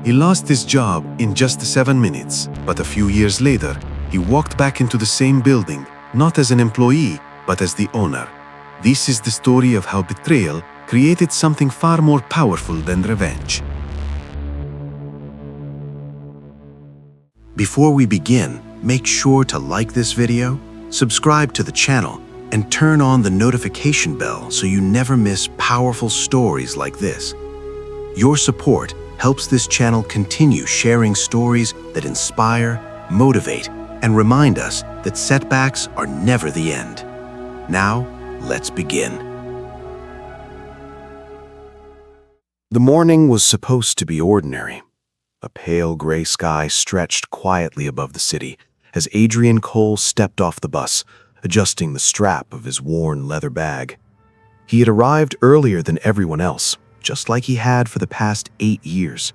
He lost his job in just 7 minutes, but a few years later, he walked back into the same building, not as an employee, but as the owner. This is the story of how betrayal created something far more powerful than revenge. Before we begin, make sure to like this video, subscribe to the channel, and turn on the notification bell so you never miss powerful stories like this. Your support helps this channel continue sharing stories that inspire, motivate, and remind us that setbacks are never the end. Now, let's begin. The morning was supposed to be ordinary. A pale gray sky stretched quietly above the city as Adrian Cole stepped off the bus, adjusting the strap of his worn leather bag. He had arrived earlier than everyone else, just like he had for the past 8 years.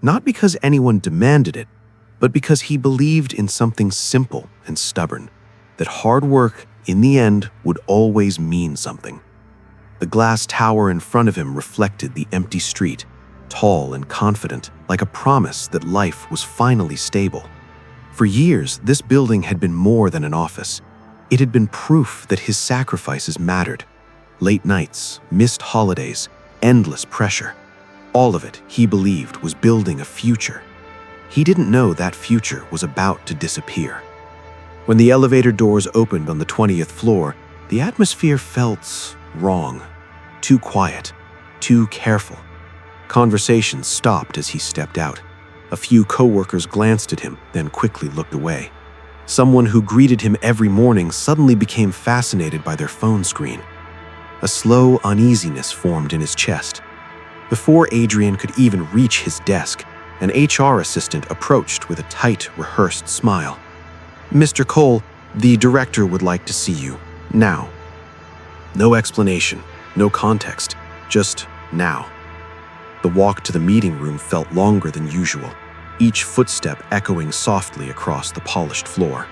Not because anyone demanded it, but because he believed in something simple and stubborn, that hard work, in the end, would always mean something. The glass tower in front of him reflected the empty street, tall and confident, like a promise that life was finally stable. For years, this building had been more than an office. It had been proof that his sacrifices mattered. Late nights, missed holidays, endless pressure. All of it, he believed, was building a future. He didn't know that future was about to disappear. When the elevator doors opened on the 20th floor, the atmosphere felt wrong. Too quiet, too careful. Conversations stopped as he stepped out. A few coworkers glanced at him, then quickly looked away. Someone who greeted him every morning suddenly became fascinated by their phone screen. A slow uneasiness formed in his chest. Before Adrian could even reach his desk, an HR assistant approached with a tight, rehearsed smile. "Mr. Cole, the director would like to see you, now." No explanation, no context, just now. The walk to the meeting room felt longer than usual, each footstep echoing softly across the polished floor.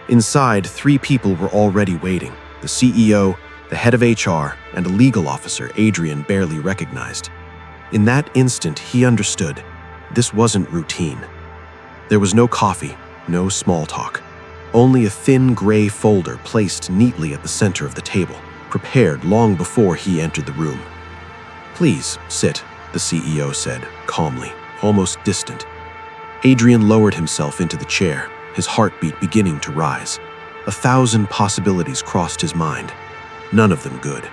Inside, 3 people were already waiting: the CEO, the head of HR, and a legal officer Adrian barely recognized. In that instant, he understood. This wasn't routine. There was no coffee, no small talk. Only a thin gray folder placed neatly at the center of the table, prepared long before he entered the room. "Please, sit," the CEO said, calmly, almost distant. Adrian lowered himself into the chair, his heartbeat beginning to rise. 1,000 possibilities crossed his mind, none of them good.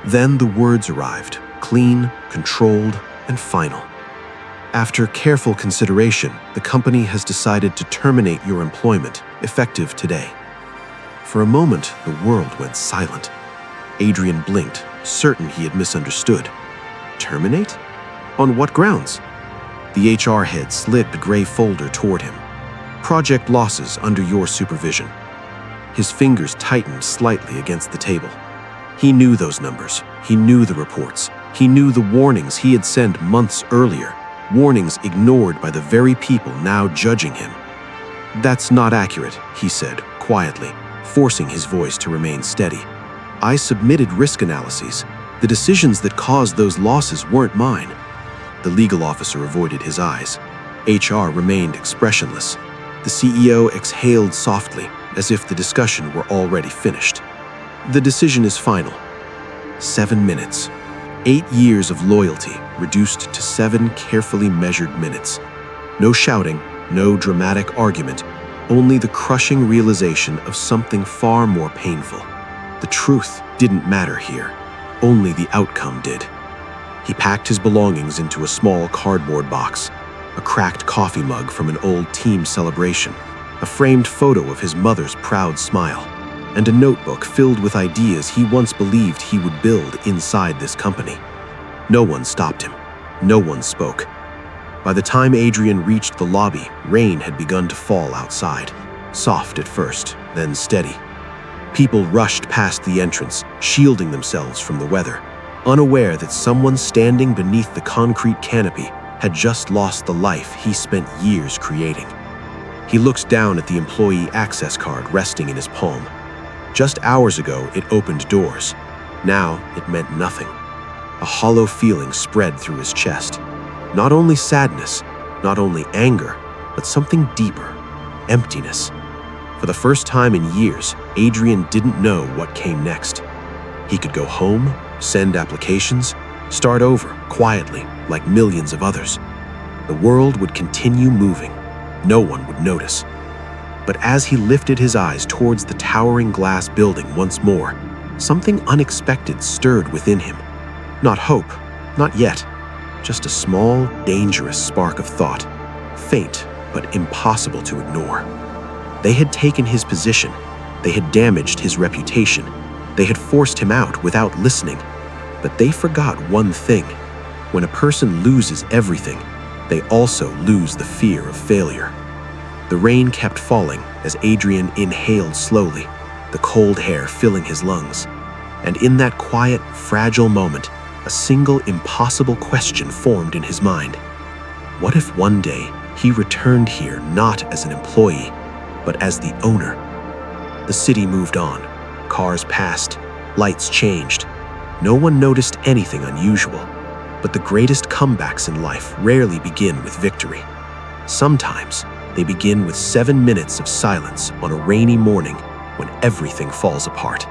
Then the words arrived, clean, controlled, and final. "After careful consideration, the company has decided to terminate your employment, effective today." For a moment, the world went silent. Adrian blinked, certain he had misunderstood. Terminate? On what grounds? The HR head slid the gray folder toward him. "Project losses under your supervision." His fingers tightened slightly against the table. He knew those numbers. He knew the reports. He knew the warnings he had sent months earlier, warnings ignored by the very people now judging him. "That's not accurate," he said, quietly, forcing his voice to remain steady. "I submitted risk analyses. The decisions that caused those losses weren't mine." The legal officer avoided his eyes. HR remained expressionless. The CEO exhaled softly, as if the discussion were already finished. "The decision is final." 7 minutes. 8 years of loyalty reduced to 7 carefully measured minutes. No shouting, no dramatic argument, only the crushing realization of something far more painful. The truth didn't matter here. Only the outcome did. He packed his belongings into a small cardboard box, a cracked coffee mug from an old team celebration, a framed photo of his mother's proud smile, and a notebook filled with ideas he once believed he would build inside this company. No one stopped him. No one spoke. By the time Adrian reached the lobby, rain had begun to fall outside, soft at first, then steady. People rushed past the entrance, shielding themselves from the weather, unaware that someone standing beneath the concrete canopy had just lost the life he spent years creating. He looked down at the employee access card resting in his palm. Just hours ago, it opened doors. Now, it meant nothing. A hollow feeling spread through his chest. Not only sadness, Not only anger, but something deeper, emptiness. For the first time in years, Adrian didn't know what came next. He could go home, send applications, start over quietly like millions of others. The world would continue moving. No one would notice. But as he lifted his eyes towards the towering glass building once more, something unexpected stirred within him. Not hope, not yet, just a small, dangerous spark of thought, faint but impossible to ignore. They had taken his position, they had damaged his reputation, they had forced him out without listening. But they forgot one thing. When a person loses everything, they also lose the fear of failure. The rain kept falling as Adrian inhaled slowly, the cold air filling his lungs. And in that quiet, fragile moment, a single impossible question formed in his mind. What if one day he returned here not as an employee, but as the owner? The city moved on. Cars passed. Lights changed. No one noticed anything unusual. But the greatest comebacks in life rarely begin with victory. Sometimes they begin with 7 minutes of silence on a rainy morning when everything falls apart.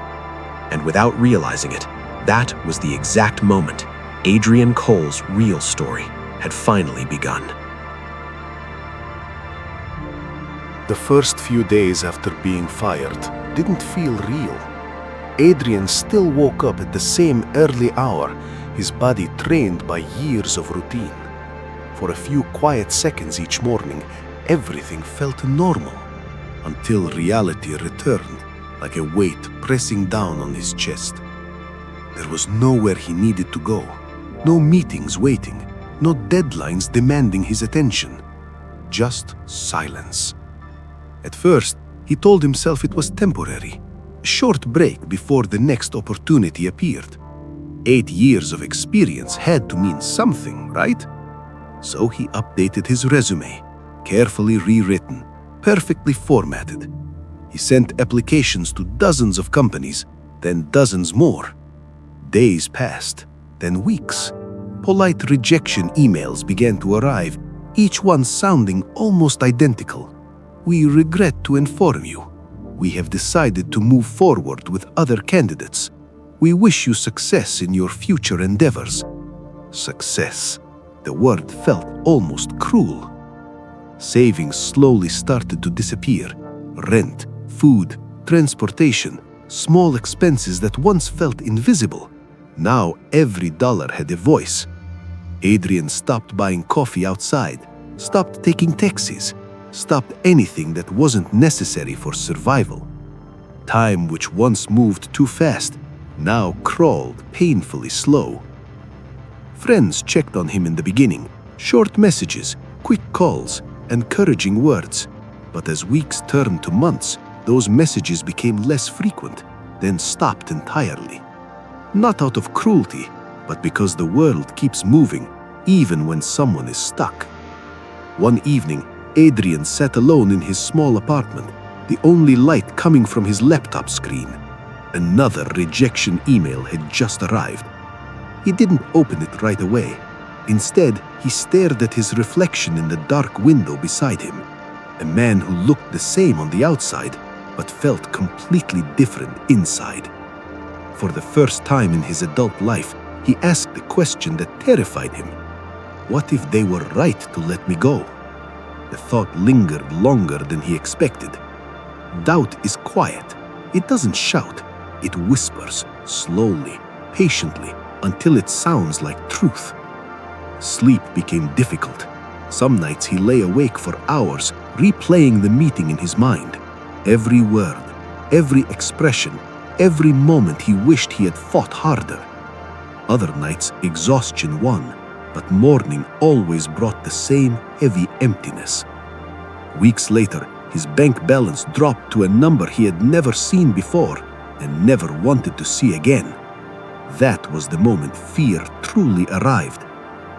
And without realizing it, that was the exact moment Adrian Cole's real story had finally begun. The first few days after being fired didn't feel real. Adrian still woke up at the same early hour, his body trained by years of routine. For a few quiet seconds each morning, everything felt normal, until reality returned like a weight pressing down on his chest. There was nowhere he needed to go, no meetings waiting, no deadlines demanding his attention, just silence. At first, he told himself it was temporary, a short break before the next opportunity appeared. 8 years of experience had to mean something, right? So he updated his resume, carefully rewritten, perfectly formatted. He sent applications to dozens of companies, then dozens more. Days passed, then weeks. Polite rejection emails began to arrive, each one sounding almost identical. We regret to inform you. We have decided to move forward with other candidates. We wish you success in your future endeavors. Success. The word felt almost cruel. Savings slowly started to disappear. Rent, food, transportation, small expenses that once felt invisible. Now every dollar had a voice. Adrian stopped buying coffee outside, stopped taking taxis, stopped anything that wasn't necessary for survival. Time, which once moved too fast, now crawled painfully slow. Friends checked on him in the beginning, short messages, quick calls, encouraging words. But as weeks turned to months, those messages became less frequent, then stopped entirely. Not out of cruelty, but because the world keeps moving, even when someone is stuck. One evening, Adrian sat alone in his small apartment, the only light coming from his laptop screen. Another rejection email had just arrived. He didn't open it right away. Instead, he stared at his reflection in the dark window beside him. A man who looked the same on the outside, but felt completely different inside. For the first time in his adult life, he asked the question that terrified him. What if they were right to let me go? The thought lingered longer than he expected. Doubt is quiet. It doesn't shout. It whispers, slowly, patiently, until it sounds like truth. Sleep became difficult. Some nights he lay awake for hours, replaying the meeting in his mind. Every word, every expression, every moment he wished he had fought harder. Other nights exhaustion won, but morning always brought the same heavy emptiness. Weeks later, his bank balance dropped to a number he had never seen before and never wanted to see again. That was the moment fear truly arrived.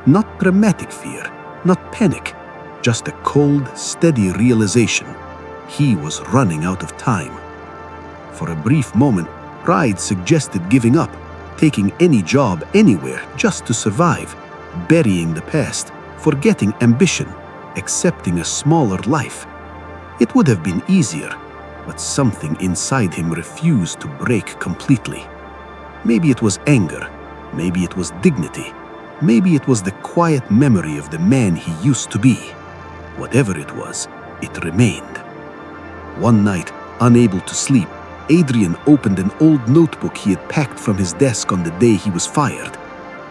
Not dramatic fear, not panic, just a cold, steady realization. He was running out of time. For a brief moment, pride suggested giving up, taking any job anywhere just to survive, burying the past, forgetting ambition. accepting a smaller life. It would have been easier, but something inside him refused to break completely. Maybe it was anger, maybe it was dignity, maybe it was the quiet memory of the man he used to be. Whatever it was, it remained. One night, unable to sleep, Adrian opened an old notebook he had packed from his desk on the day he was fired.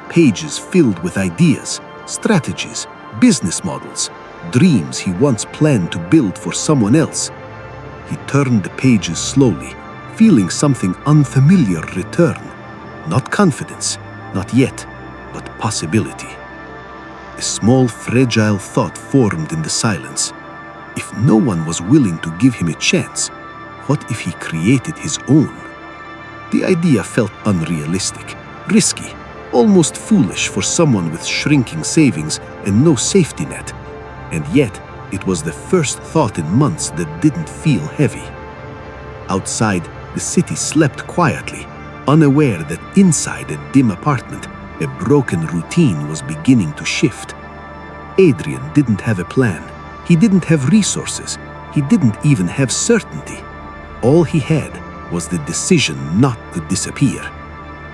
Pages filled with ideas, strategies, business models, dreams he once planned to build for someone else. He turned the pages slowly, feeling something unfamiliar return. Not confidence, not yet, but possibility. A small, fragile thought formed in the silence. If no one was willing to give him a chance, what if he created his own? The idea felt unrealistic, risky, almost foolish for someone with shrinking savings and no safety net. And yet, it was the first thought in months that didn't feel heavy. Outside, the city slept quietly, unaware that inside a dim apartment, a broken routine was beginning to shift. Adrian didn't have a plan. He didn't have resources. He didn't even have certainty. All he had was the decision not to disappear.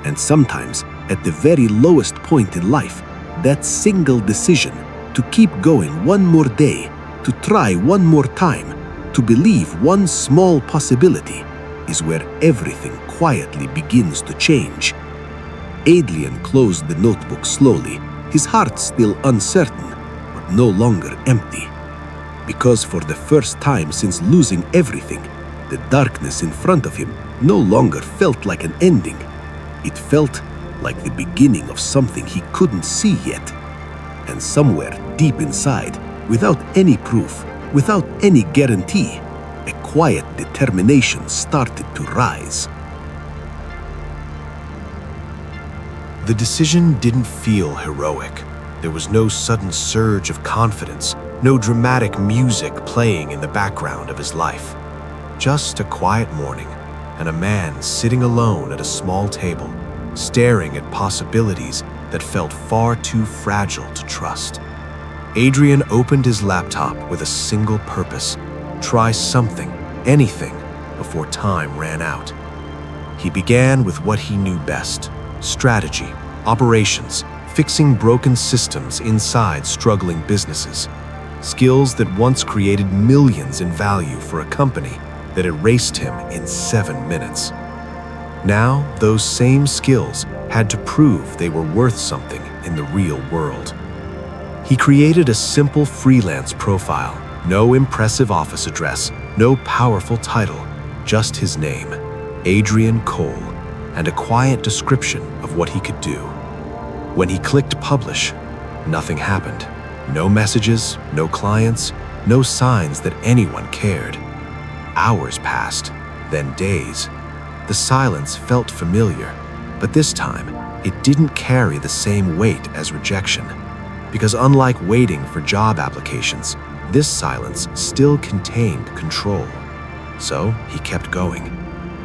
And sometimes, at the very lowest point in life, that single decision to keep going one more day, to try one more time, to believe one small possibility, is where everything quietly begins to change. Adrian closed the notebook slowly, his heart still uncertain, but no longer empty. Because for the first time since losing everything, the darkness in front of him no longer felt like an ending. It felt like the beginning of something he couldn't see yet. And somewhere deep inside, without any proof, without any guarantee, a quiet determination started to rise. The decision didn't feel heroic. There was no sudden surge of confidence, no dramatic music playing in the background of his life. Just a quiet morning, and a man sitting alone at a small table, staring at possibilities that felt far too fragile to trust. Adrian opened his laptop with a single purpose: try something, anything, before time ran out. He began with what he knew best: strategy, operations, fixing broken systems inside struggling businesses. Skills that once created millions in value for a company that erased him in 7 minutes. Now, those same skills had to prove they were worth something in the real world. He created a simple freelance profile, no impressive office address, no powerful title, just his name, Adrian Cole, and a quiet description of what he could do. When he clicked publish, nothing happened. No messages, no clients, no signs that anyone cared. Hours passed, then days. The silence felt familiar, but this time, it didn't carry the same weight as rejection. Because unlike waiting for job applications, this silence still contained control. So he kept going.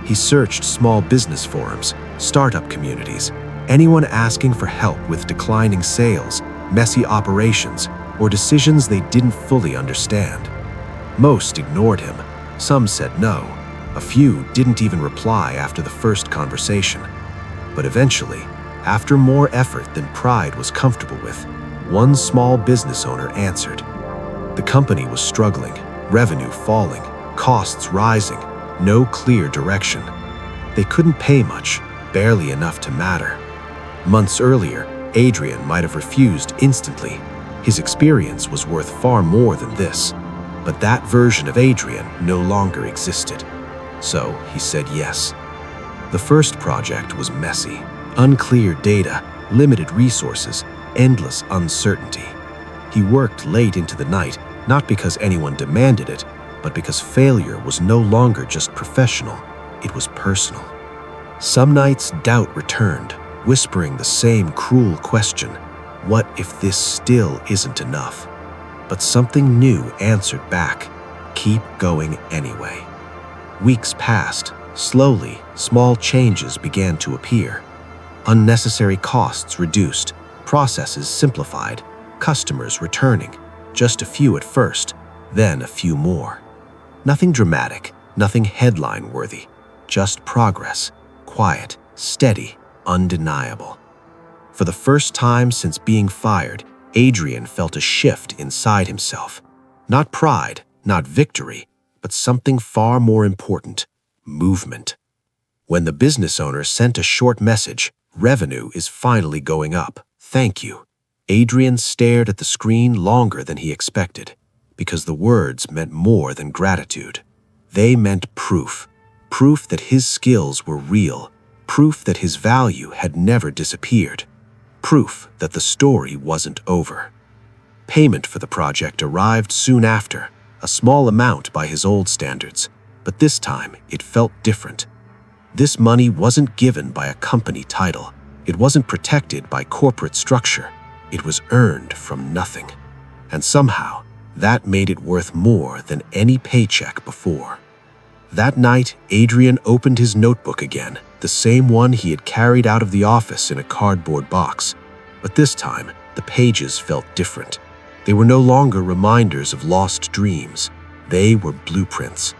He searched small business forums, startup communities, anyone asking for help with declining sales, messy operations, or decisions they didn't fully understand. Most ignored him. Some said no. A few didn't even reply after the first conversation. But eventually, after more effort than pride was comfortable with, one small business owner answered. The company was struggling, revenue falling, costs rising, no clear direction. They couldn't pay much, barely enough to matter. Months earlier, Adrian might have refused instantly. His experience was worth far more than this. But that version of Adrian no longer existed. So he said yes. The first project was messy. Unclear data, limited resources, endless uncertainty. He worked late into the night, not because anyone demanded it, but because failure was no longer just professional, it was personal. Some nights doubt returned, whispering the same cruel question: what if this still isn't enough? But something new answered back: keep going anyway. Weeks passed. Slowly, small changes began to appear. Unnecessary costs reduced, processes simplified, customers returning. Just a few at first, then a few more. Nothing dramatic, nothing headline-worthy, just progress, quiet, steady, undeniable. For the first time since being fired, Adrian felt a shift inside himself. Not pride, not victory, but something far more important: movement. When the business owner sent a short message, "Revenue is finally going up. Thank you," Adrian stared at the screen longer than he expected, because the words meant more than gratitude. They meant proof. Proof that his skills were real. Proof that his value had never disappeared. Proof that the story wasn't over. Payment for the project arrived soon after, a small amount by his old standards, but this time it felt different. This money wasn't given by a company title. It wasn't protected by corporate structure. It was earned from nothing. And somehow, that made it worth more than any paycheck before. That night, Adrian opened his notebook again, the same one he had carried out of the office in a cardboard box. But this time, the pages felt different. They were no longer reminders of lost dreams. They were blueprints.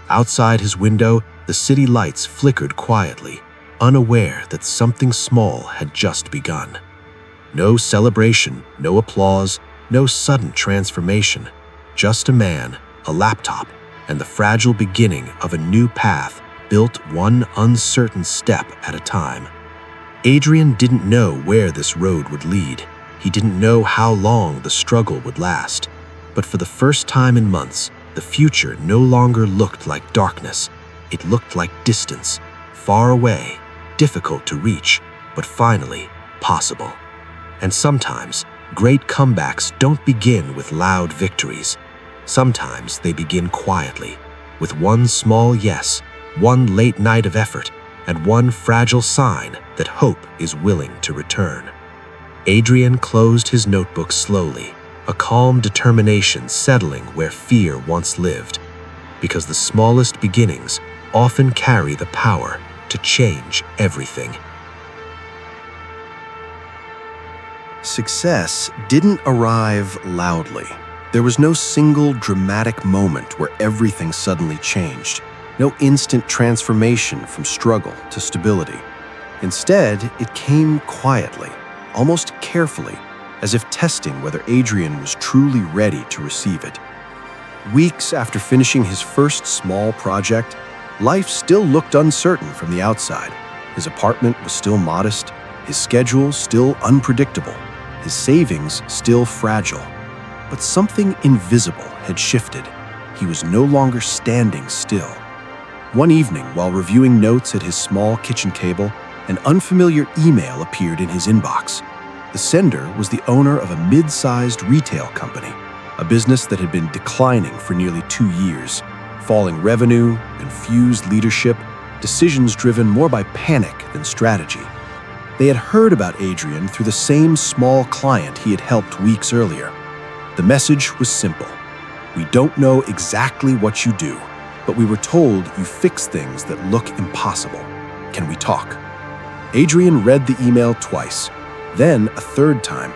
Outside his window, the city lights flickered quietly, unaware that something small had just begun. No celebration, no applause, no sudden transformation. Just a man, a laptop, and the fragile beginning of a new path built one uncertain step at a time. Adrian didn't know where this road would lead. He didn't know how long the struggle would last. But for the first time in months, the future no longer looked like darkness. It looked like distance, far away, difficult to reach, but finally possible. And sometimes, great comebacks don't begin with loud victories. Sometimes they begin quietly, with one small yes, one late night of effort, and one fragile sign that hope is willing to return. Adrian closed his notebook slowly, a calm determination settling where fear once lived, because the smallest beginnings often carry the power to change everything. Success didn't arrive loudly. There was no single dramatic moment where everything suddenly changed. No instant transformation from struggle to stability. Instead, it came quietly, almost carefully, as if testing whether Adrian was truly ready to receive it. Weeks after finishing his first small project, life still looked uncertain from the outside. His apartment was still modest, his schedule still unpredictable, his savings still fragile. But something invisible had shifted. He was no longer standing still. One evening, while reviewing notes at his small kitchen table, an unfamiliar email appeared in his inbox. The sender was the owner of a mid-sized retail company, a business that had been declining for nearly 2 years. Falling revenue, confused leadership, decisions driven more by panic than strategy. They had heard about Adrian through the same small client he had helped weeks earlier. The message was simple. "We don't know exactly what you do, but we were told you fix things that look impossible. Can we talk?" Adrian read the email twice, then a third time.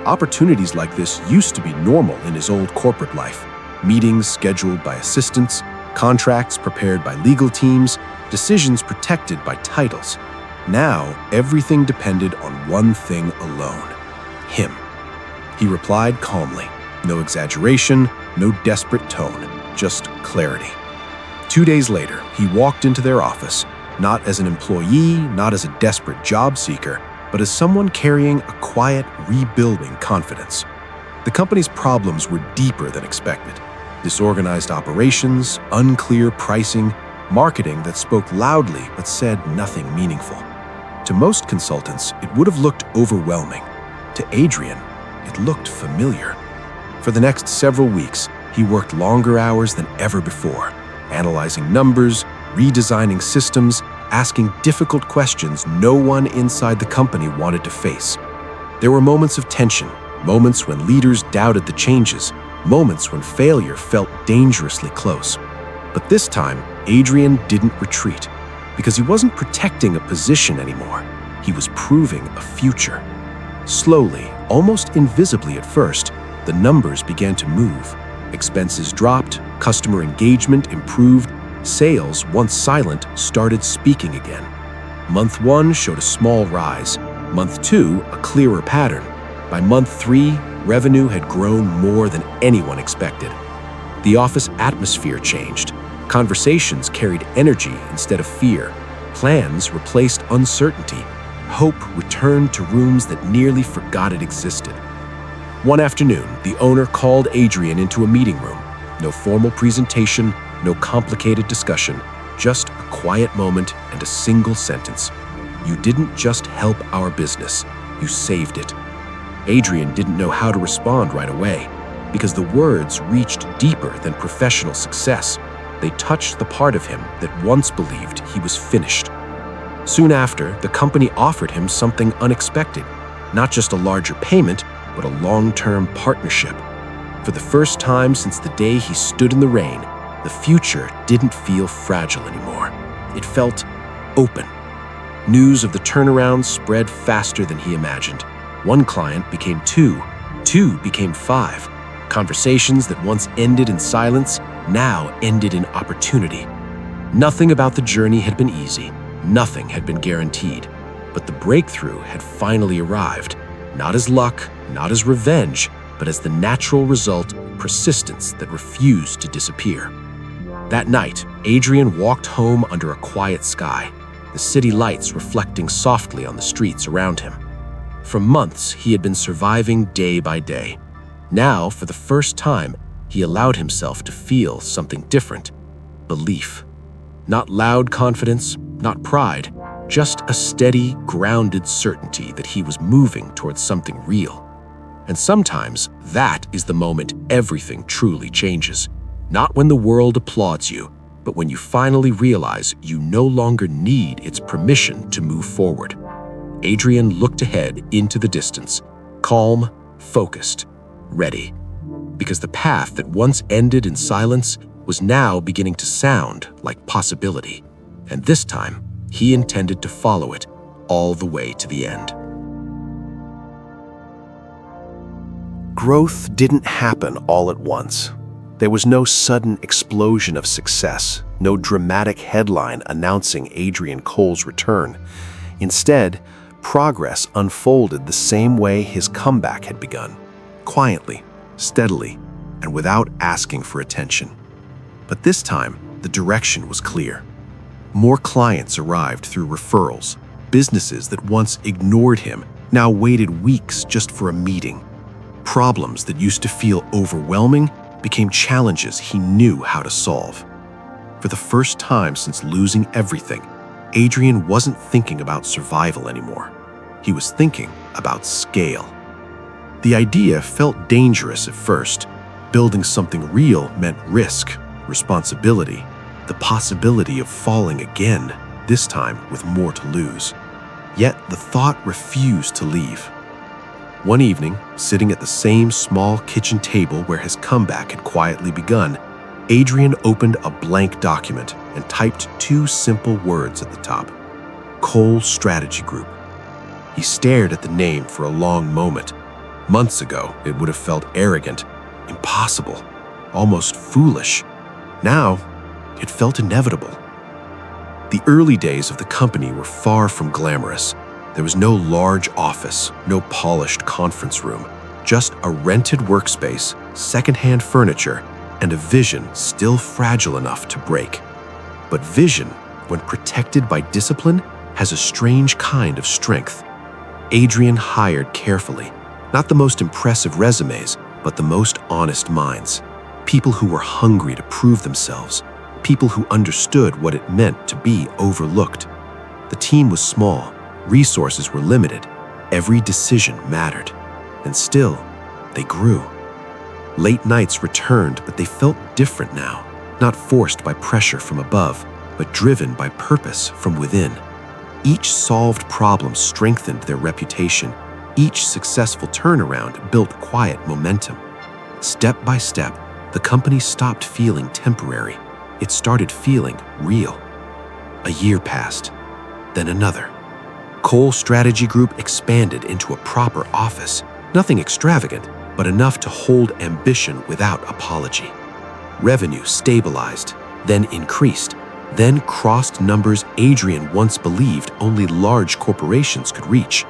Opportunities like this used to be normal in his old corporate life. Meetings scheduled by assistants, contracts prepared by legal teams, decisions protected by titles. Now, everything depended on one thing alone: him. He replied calmly. No exaggeration, no desperate tone, just clarity. 2 days later, he walked into their office, not as an employee, not as a desperate job seeker, but as someone carrying a quiet, rebuilding confidence. The company's problems were deeper than expected. Disorganized operations, unclear pricing, marketing that spoke loudly but said nothing meaningful. To most consultants, it would have looked overwhelming. To Adrian, it looked familiar. For the next several weeks, he worked longer hours than ever before, analyzing numbers, redesigning systems, asking difficult questions no one inside the company wanted to face. There were moments of tension, moments when leaders doubted the changes, moments when failure felt dangerously close. But this time, Adrian didn't retreat, because he wasn't protecting a position anymore. He was proving a future. Slowly, almost invisibly at first, the numbers began to move. Expenses dropped, customer engagement improved, sales, once silent, started speaking again. Month 1 showed a small rise. Month 2, a clearer pattern. By month 3, revenue had grown more than anyone expected. The office atmosphere changed. Conversations carried energy instead of fear. Plans replaced uncertainty. Hope returned to rooms that nearly forgot it existed. One afternoon, the owner called Adrian into a meeting room. No formal presentation, no complicated discussion, just a quiet moment and a single sentence. "You didn't just help our business, you saved it." Adrian didn't know how to respond right away, because the words reached deeper than professional success. They touched the part of him that once believed he was finished. Soon after, the company offered him something unexpected, not just a larger payment, but a long-term partnership. For the first time since the day he stood in the rain, the future didn't feel fragile anymore. It felt open. News of the turnaround spread faster than he imagined. One client became 2, 2 became 5. Conversations that once ended in silence now ended in opportunity. Nothing about the journey had been easy. Nothing had been guaranteed. But the breakthrough had finally arrived, not as luck, not as revenge, but as the natural result of persistence that refused to disappear. That night, Adrian walked home under a quiet sky, the city lights reflecting softly on the streets around him. For months, he had been surviving day by day. Now, for the first time, he allowed himself to feel something different: belief. Not loud confidence, not pride, just a steady, grounded certainty that he was moving towards something real. And sometimes, that is the moment everything truly changes. Not when the world applauds you, but when you finally realize you no longer need its permission to move forward. Adrian looked ahead into the distance, calm, focused, ready. Because the path that once ended in silence was now beginning to sound like possibility. And this time, he intended to follow it all the way to the end. Growth didn't happen all at once. There was no sudden explosion of success, no dramatic headline announcing Adrian Cole's return. Instead, progress unfolded the same way his comeback had begun, quietly, steadily, and without asking for attention. But this time, the direction was clear. More clients arrived through referrals. Businesses that once ignored him now waited weeks just for a meeting. Problems that used to feel overwhelming became challenges he knew how to solve. For the first time since losing everything, Adrian wasn't thinking about survival anymore. He was thinking about scale. The idea felt dangerous at first. Building something real meant risk, responsibility, the possibility of falling again, this time with more to lose. Yet the thought refused to leave. One evening, sitting at the same small kitchen table where his comeback had quietly begun, Adrian opened a blank document and typed 2 simple words at the top: Cole Strategy Group. He stared at the name for a long moment. Months ago, it would have felt arrogant, impossible, almost foolish. Now, it felt inevitable. The early days of the company were far from glamorous. There was no large office, no polished conference room, just a rented workspace, secondhand furniture, and a vision still fragile enough to break. But vision, when protected by discipline, has a strange kind of strength. Adrian hired carefully, not the most impressive resumes, but the most honest minds. People who were hungry to prove themselves, people who understood what it meant to be overlooked. The team was small, resources were limited, every decision mattered. And still, they grew. Late nights returned, but they felt different now, not forced by pressure from above, but driven by purpose from within. Each solved problem strengthened their reputation. Each successful turnaround built quiet momentum. Step by step, the company stopped feeling temporary. It started feeling real. A year passed, then another. Cole Strategy Group expanded into a proper office. Nothing extravagant, but enough to hold ambition without apology. Revenue stabilized, then increased, then crossed numbers Adrian once believed only large corporations could reach.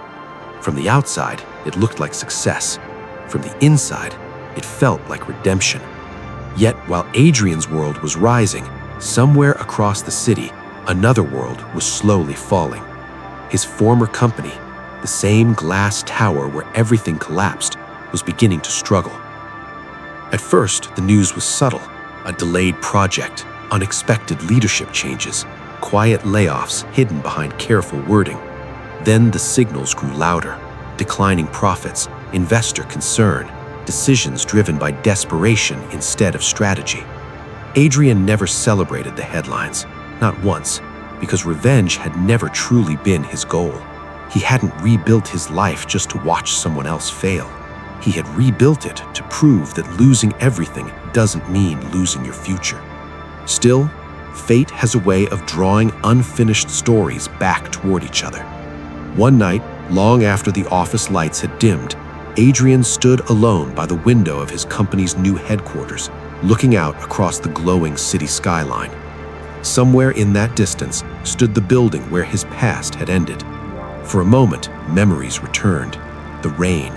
From the outside, it looked like success. From the inside, it felt like redemption. Yet, while Adrian's world was rising, somewhere across the city, another world was slowly falling. His former company, the same glass tower where everything collapsed, was beginning to struggle. At first, the news was subtle: a delayed project, unexpected leadership changes, quiet layoffs hidden behind careful wording. Then the signals grew louder: declining profits, investor concern, decisions driven by desperation instead of strategy. Adrian never celebrated the headlines, not once, because revenge had never truly been his goal. He hadn't rebuilt his life just to watch someone else fail. He had rebuilt it to prove that losing everything doesn't mean losing your future. Still, fate has a way of drawing unfinished stories back toward each other. One night, long after the office lights had dimmed, Adrian stood alone by the window of his company's new headquarters, looking out across the glowing city skyline. Somewhere in that distance stood the building where his past had ended. For a moment, memories returned: the rain,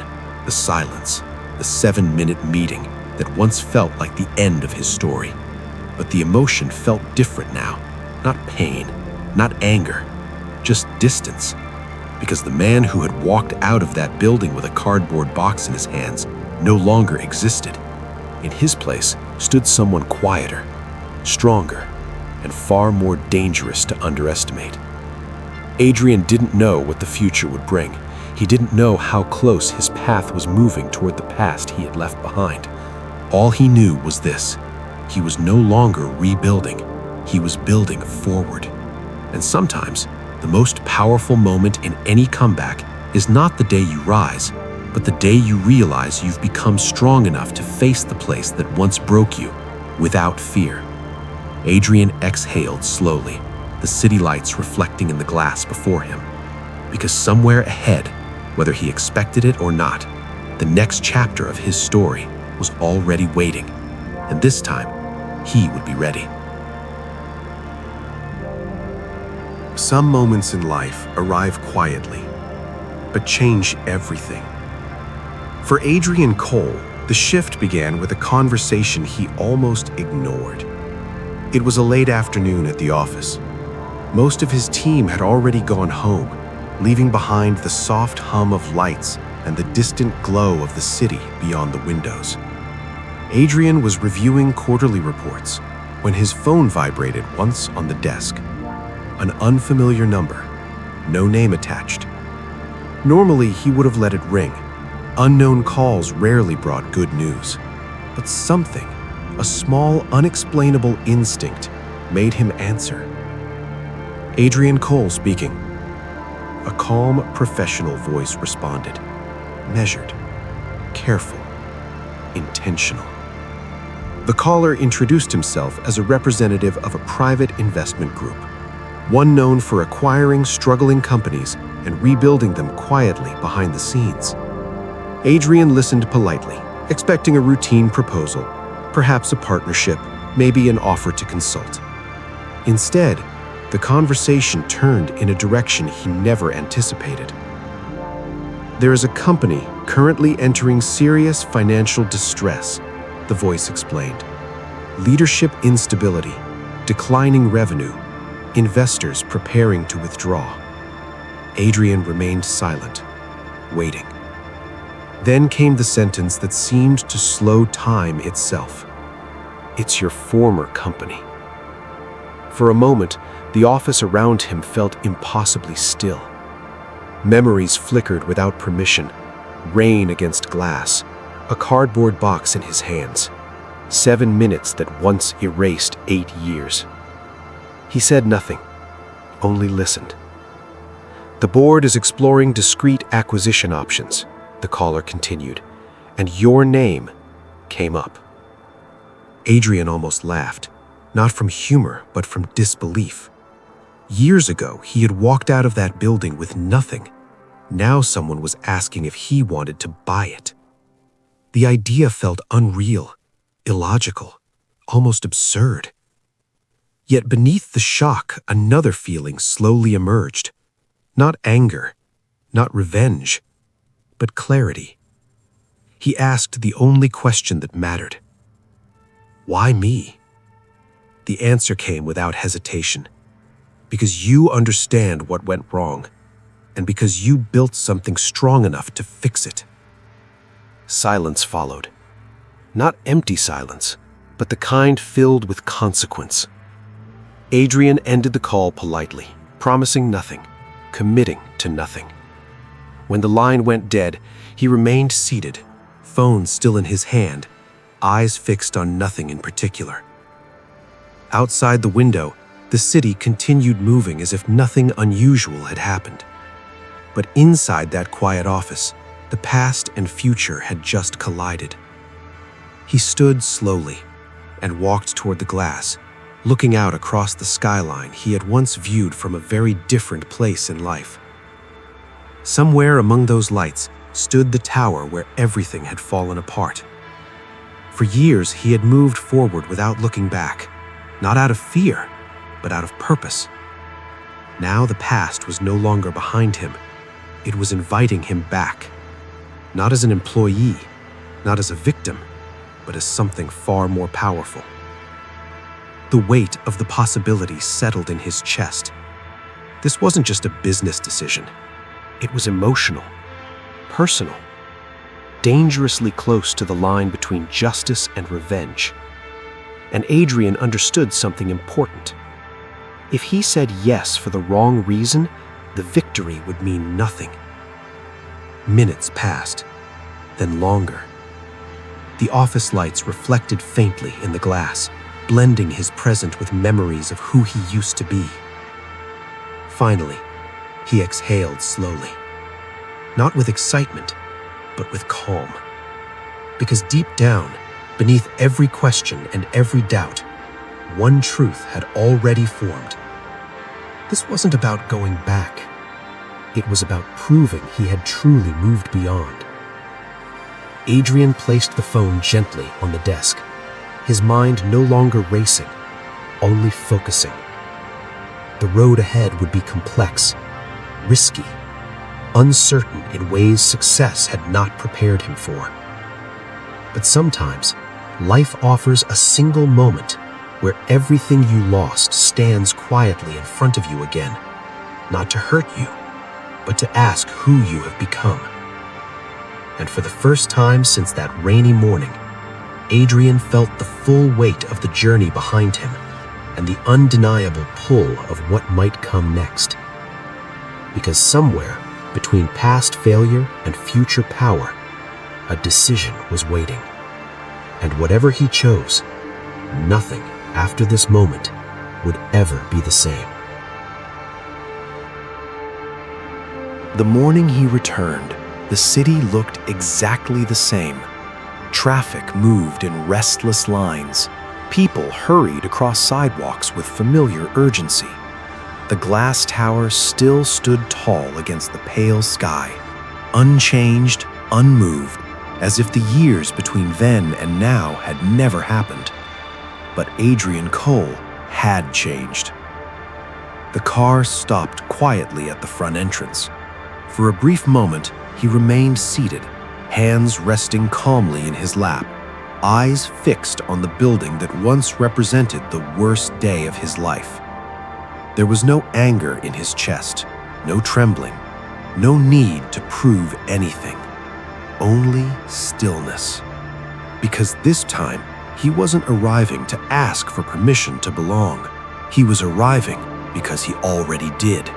the silence, the 7-minute meeting that once felt like the end of his story. But the emotion felt different now. Not pain, not anger, just distance. Because the man who had walked out of that building with a cardboard box in his hands no longer existed. In his place stood someone quieter, stronger, and far more dangerous to underestimate. Adrian didn't know what the future would bring. He didn't know how close his path was moving toward the past he had left behind. All he knew was this: he was no longer rebuilding, he was building forward. And sometimes, the most powerful moment in any comeback is not the day you rise, but the day you realize you've become strong enough to face the place that once broke you, without fear. Adrian exhaled slowly, the city lights reflecting in the glass before him. Because somewhere ahead, whether he expected it or not, the next chapter of his story was already waiting, and this time, he would be ready. Some moments in life arrive quietly, but change everything. For Adrian Cole, the shift began with a conversation he almost ignored. It was a late afternoon at the office. Most of his team had already gone home, leaving behind the soft hum of lights and the distant glow of the city beyond the windows. Adrian was reviewing quarterly reports when his phone vibrated once on the desk. An unfamiliar number, no name attached. Normally, he would have let it ring. Unknown calls rarely brought good news. But something, a small, unexplainable instinct, made him answer. Adrian Cole speaking. A calm, professional voice responded. Measured, careful, intentional. The caller introduced himself as a representative of a private investment group, one known for acquiring struggling companies and rebuilding them quietly behind the scenes. Adrian listened politely, expecting a routine proposal, perhaps a partnership, maybe an offer to consult. Instead, the conversation turned in a direction he never anticipated. There is a company currently entering serious financial distress, the voice explained. Leadership instability, declining revenue, investors preparing to withdraw. Adrian remained silent, waiting. Then came the sentence that seemed to slow time itself. It's your former company. For a moment, the office around him felt impossibly still. Memories flickered without permission, rain against glass, a cardboard box in his hands. 7 minutes that once erased 8 years. He said nothing, only listened. The board is exploring discrete acquisition options, the caller continued, and your name came up. Adrian almost laughed, not from humor, but from disbelief. Years ago, he had walked out of that building with nothing. Now someone was asking if he wanted to buy it. The idea felt unreal, illogical, almost absurd. Yet beneath the shock, another feeling slowly emerged. Not anger, not revenge, but clarity. He asked the only question that mattered. Why me? The answer came without hesitation. Because you understand what went wrong, and because you built something strong enough to fix it. Silence followed. Not empty silence, but the kind filled with consequence. Adrian ended the call politely, promising nothing, committing to nothing. When the line went dead, he remained seated, phone still in his hand, eyes fixed on nothing in particular. Outside the window, the city continued moving as if nothing unusual had happened. But inside that quiet office, the past and future had just collided. He stood slowly and walked toward the glass, looking out across the skyline he had once viewed from a very different place in life. Somewhere among those lights stood the tower where everything had fallen apart. For years, he had moved forward without looking back, not out of fear, but out of purpose. Now the past was no longer behind him. It was inviting him back, not as an employee, not as a victim, but as something far more powerful. The weight of the possibility settled in his chest. This wasn't just a business decision. It was emotional, personal, dangerously close to the line between justice and revenge. And Adrian understood something important. If he said yes for the wrong reason, the victory would mean nothing. Minutes passed, then longer. The office lights reflected faintly in the glass, blending his present with memories of who he used to be. Finally, he exhaled slowly. Not with excitement, but with calm. Because deep down, beneath every question and every doubt, one truth had already formed. This wasn't about going back. It was about proving he had truly moved beyond. Adrian placed the phone gently on the desk, his mind no longer racing, only focusing. The road ahead would be complex, risky, uncertain in ways success had not prepared him for. But sometimes, life offers a single moment where everything you lost stands quietly in front of you again, not to hurt you, but to ask who you have become. And for the first time since that rainy morning, Adrian felt the full weight of the journey behind him and the undeniable pull of what might come next. Because somewhere between past failure and future power, a decision was waiting. And whatever he chose, nothing after this moment would ever be the same. The morning he returned, the city looked exactly the same. Traffic moved in restless lines. People hurried across sidewalks with familiar urgency. The glass tower still stood tall against the pale sky, unchanged, unmoved, as if the years between then and now had never happened. But Adrian Cole had changed. The car stopped quietly at the front entrance. For a brief moment, he remained seated, hands resting calmly in his lap, eyes fixed on the building that once represented the worst day of his life. There was no anger in his chest, no trembling, no need to prove anything, only stillness. Because this time, he wasn't arriving to ask for permission to belong. He was arriving because he already did.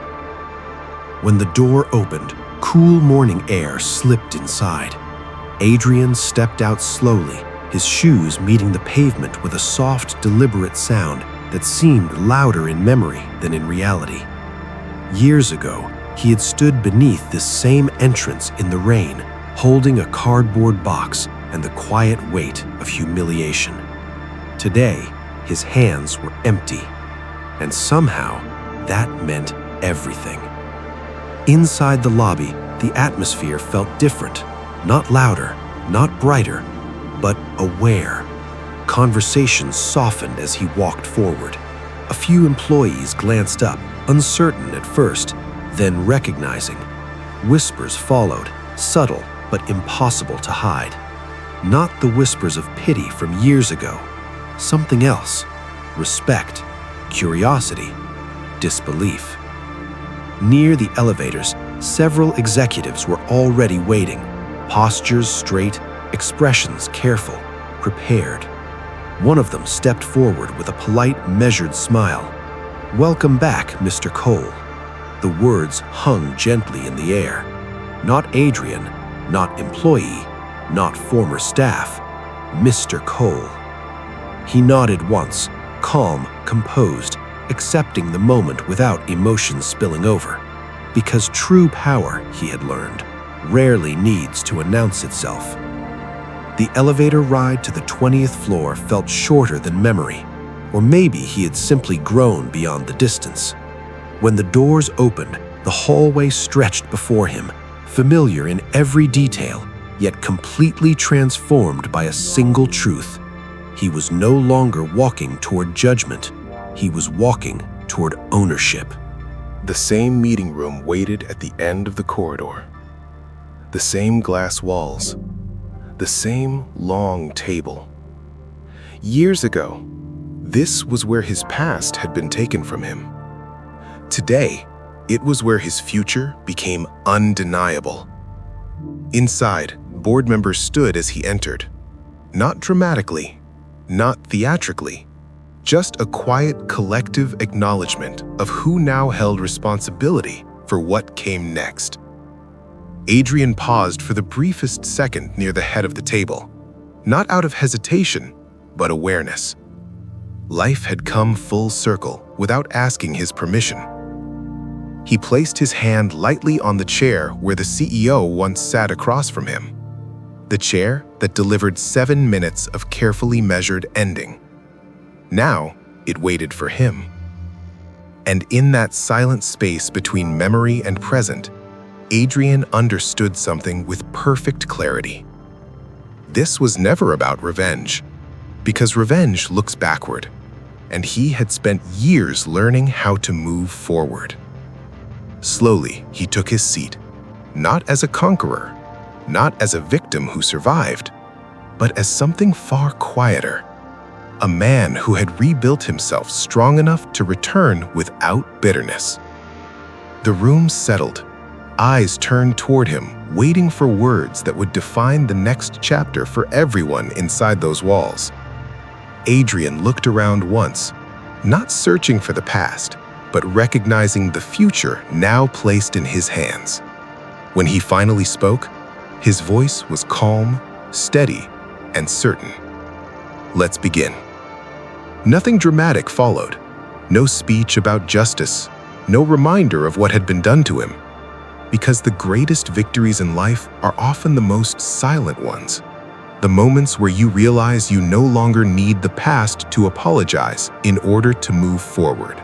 When the door opened, cool morning air slipped inside. Adrian stepped out slowly, his shoes meeting the pavement with a soft, deliberate sound that seemed louder in memory than in reality. Years ago, he had stood beneath this same entrance in the rain, holding a cardboard box and the quiet weight of humiliation. Today, his hands were empty, and somehow that meant everything. Inside the lobby, the atmosphere felt different, not louder, not brighter, but aware. Conversations softened as he walked forward. A few employees glanced up, uncertain at first, then recognizing. Whispers followed, subtle but impossible to hide. Not the whispers of pity from years ago. Something else. Respect, curiosity, disbelief. Near the elevators, several executives were already waiting, postures straight, expressions careful, prepared. One of them stepped forward with a polite, measured smile. "Welcome back, Mr. Cole." The words hung gently in the air. Not Adrian, not employee, not former staff, Mr. Cole. He nodded once, calm, composed, accepting the moment without emotions spilling over. Because true power, he had learned, rarely needs to announce itself. The elevator ride to the 20th floor felt shorter than memory, or maybe he had simply grown beyond the distance. When the doors opened, the hallway stretched before him, familiar in every detail, yet completely transformed by a single truth. He was no longer walking toward judgment. He was walking toward ownership. The same meeting room waited at the end of the corridor. The same glass walls. The same long table. Years ago, this was where his past had been taken from him. Today, it was where his future became undeniable. Inside, board members stood as he entered. Not dramatically, not theatrically, just a quiet collective acknowledgement of who now held responsibility for what came next. Adrian paused for the briefest second near the head of the table, not out of hesitation, but awareness. Life had come full circle without asking his permission. He placed his hand lightly on the chair where the CEO once sat across from him. The chair that delivered 7 minutes of carefully measured ending. Now, it waited for him. And in that silent space between memory and present, Adrian understood something with perfect clarity. This was never about revenge, because revenge looks backward, and he had spent years learning how to move forward. Slowly, he took his seat, not as a conqueror, not as a victim who survived, but as something far quieter. A man who had rebuilt himself strong enough to return without bitterness. The room settled, eyes turned toward him, waiting for words that would define the next chapter for everyone inside those walls. Adrian looked around once, not searching for the past, but recognizing the future now placed in his hands. When he finally spoke, his voice was calm, steady, and certain. Let's begin. Nothing dramatic followed. No speech about justice, no reminder of what had been done to him. Because the greatest victories in life are often the most silent ones. The moments where you realize you no longer need the past to apologize in order to move forward.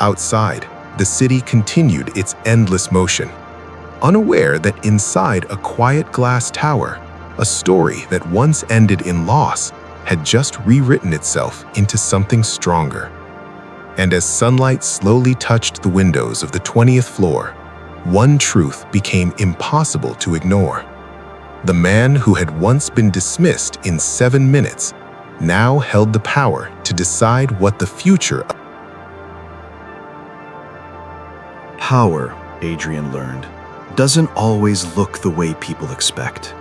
Outside, the city continued its endless motion, unaware that inside a quiet glass tower, a story that once ended in loss had just rewritten itself into something stronger. And as sunlight slowly touched the windows of the 20th floor, one truth became impossible to ignore. The man who had once been dismissed in 7 minutes now held the power to decide what the future. Power, Adrian learned, doesn't always look the way people expect.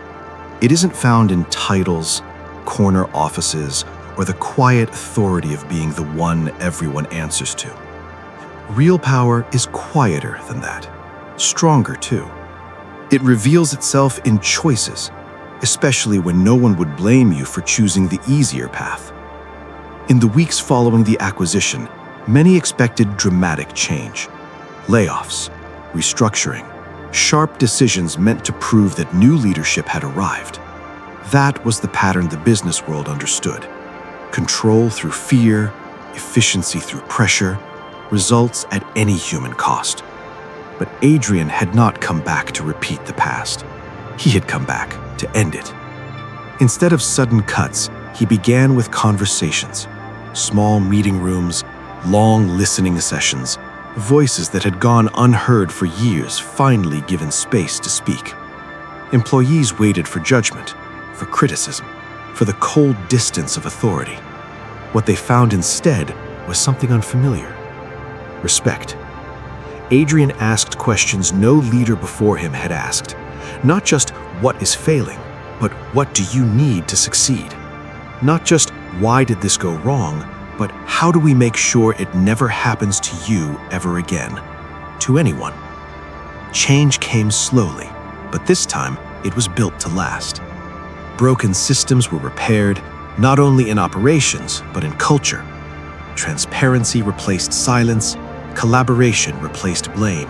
It isn't found in titles, corner offices, or the quiet authority of being the one everyone answers to. Real power is quieter than that, stronger too. It reveals itself in choices, especially when no one would blame you for choosing the easier path. In the weeks following the acquisition, many expected dramatic change. Layoffs, restructuring, sharp decisions meant to prove that new leadership had arrived. That was the pattern the business world understood. Control through fear, efficiency through pressure, results at any human cost. But Adrian had not come back to repeat the past. He had come back to end it. Instead of sudden cuts, he began with conversations. Small meeting rooms, long listening sessions, voices that had gone unheard for years finally given space to speak. Employees waited for judgment, for criticism, for the cold distance of authority. What they found instead was something unfamiliar: respect. Adrian asked questions no leader before him had asked. Not just what is failing, but what do you need to succeed? Not just why did this go wrong, but how do we make sure it never happens to you ever again? To anyone. Change came slowly, but this time it was built to last. Broken systems were repaired, not only in operations, but in culture. Transparency replaced silence, collaboration replaced blame.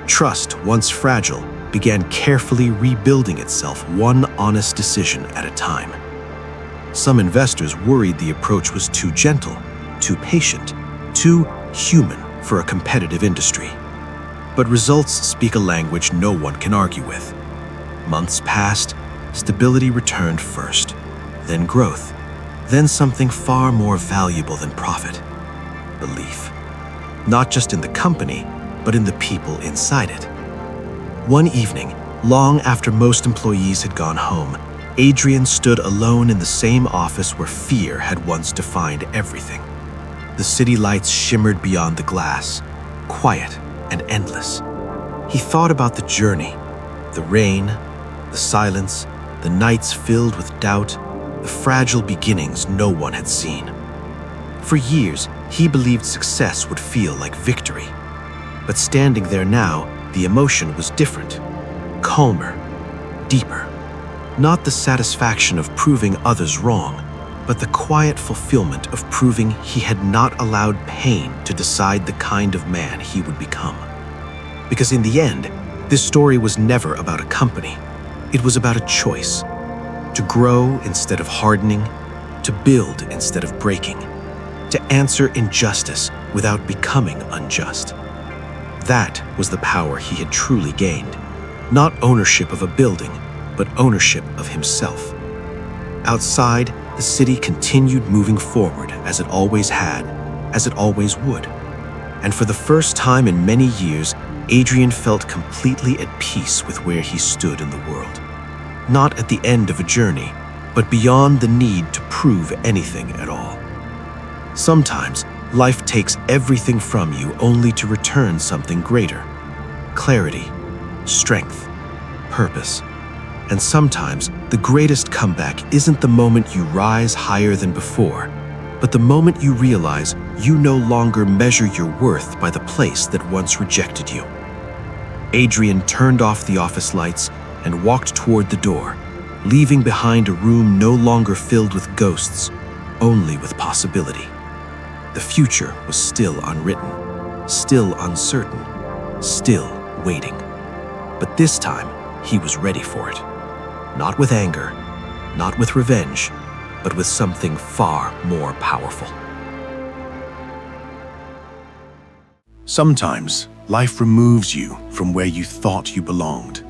Trust, once fragile, began carefully rebuilding itself one honest decision at a time. Some investors worried the approach was too gentle, too patient, too human for a competitive industry. But results speak a language no one can argue with. Months passed, stability returned first, then growth, then something far more valuable than profit: belief. Not just in the company, but in the people inside it. One evening, long after most employees had gone home, Adrian stood alone in the same office where fear had once defined everything. The city lights shimmered beyond the glass, quiet and endless. He thought about the journey, the rain, the silence, the nights filled with doubt, the fragile beginnings no one had seen. For years, he believed success would feel like victory. But standing there now, the emotion was different, calmer, deeper. Not the satisfaction of proving others wrong, but the quiet fulfillment of proving he had not allowed pain to decide the kind of man he would become. Because in the end, this story was never about a company. It was about a choice: to grow instead of hardening, to build instead of breaking, to answer injustice without becoming unjust. That was the power he had truly gained. Not ownership of a building, but ownership of himself. Outside, the city continued moving forward as it always had, as it always would. And for the first time in many years, Adrian felt completely at peace with where he stood in the world. Not at the end of a journey, but beyond the need to prove anything at all. Sometimes, life takes everything from you only to return something greater: clarity, strength, purpose. And sometimes, the greatest comeback isn't the moment you rise higher than before, but the moment you realize you no longer measure your worth by the place that once rejected you. Adrian turned off the office lights and walked toward the door, leaving behind a room no longer filled with ghosts, only with possibility. The future was still unwritten, still uncertain, still waiting. But this time, he was ready for it. Not with anger, not with revenge, but with something far more powerful. Sometimes, life removes you from where you thought you belonged.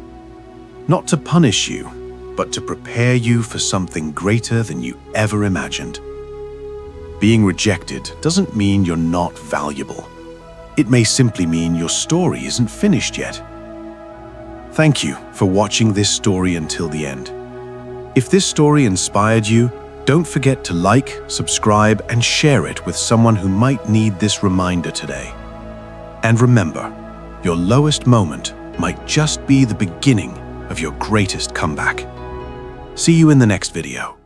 Not to punish you, but to prepare you for something greater than you ever imagined. Being rejected doesn't mean you're not valuable. It may simply mean your story isn't finished yet. Thank you for watching this story until the end. If this story inspired you, don't forget to like, subscribe, and share it with someone who might need this reminder today. And remember, your lowest moment might just be the beginning of your greatest comeback. See you in the next video.